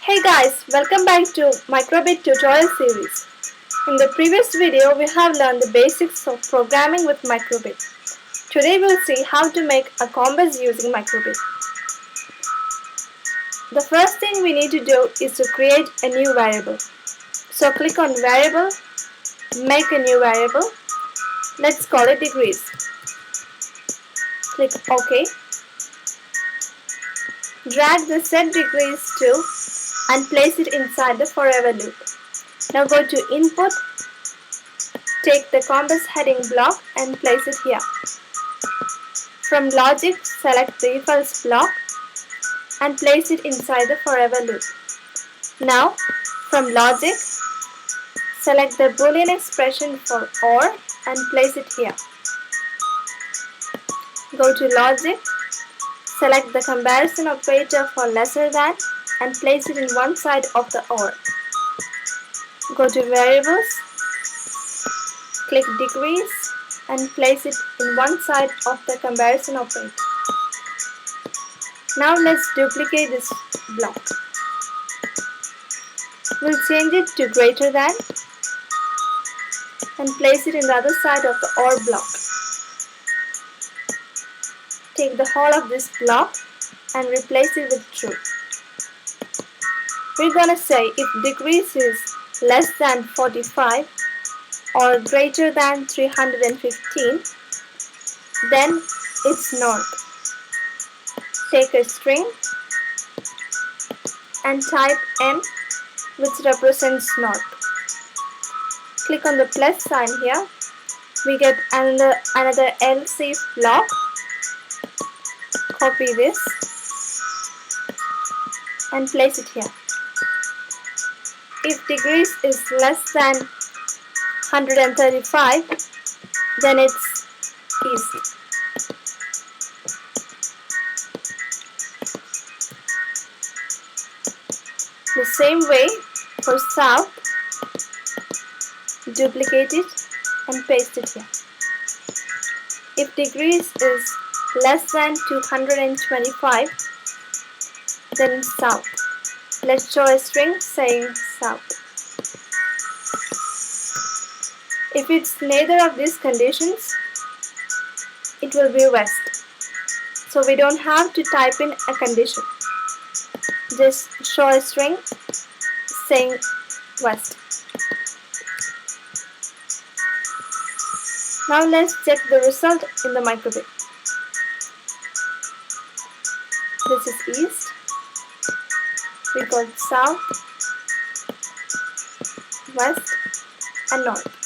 Hey guys, welcome back to Microbit tutorial series. In the previous video, we have learned the basics of programming with Microbit. Today we'll see how to make a compass using Microbit. The first thing we need to do is to create a new variable. So click on Variable, make a new variable. Let's call it degrees. Click OK. Drag the set degrees to and place it inside the forever loop. Now go to Input, take the compass heading block and place it here. From Logic, select the if else block and place it inside the forever loop. Now, from Logic, select the Boolean expression for OR and place it here. Go to Logic, select the comparison operator for lesser than and place it in one side of the OR. Go to Variables, click Degrees and place it in one side of the comparison operator. Now let's duplicate this block. We'll change it to greater than and place it in the other side of the OR block. Take the whole of this block and replace it with true. We're gonna say if degrees is less than 45 or greater than 315, then it's north. Take a string and type N, which represents north. Click on the plus sign here. We get another else if block. Copy this and place it here. If degrees is less than 135, then it's east. The same way for south, duplicate it and paste it here. If degrees is less than 225, then south. Let's show a string saying south. If it's neither of these conditions, it will be west. So we don't have to type in a condition. Just show a string saying west. Now let's check the result in the Microbit. This is east. We got south, west and north.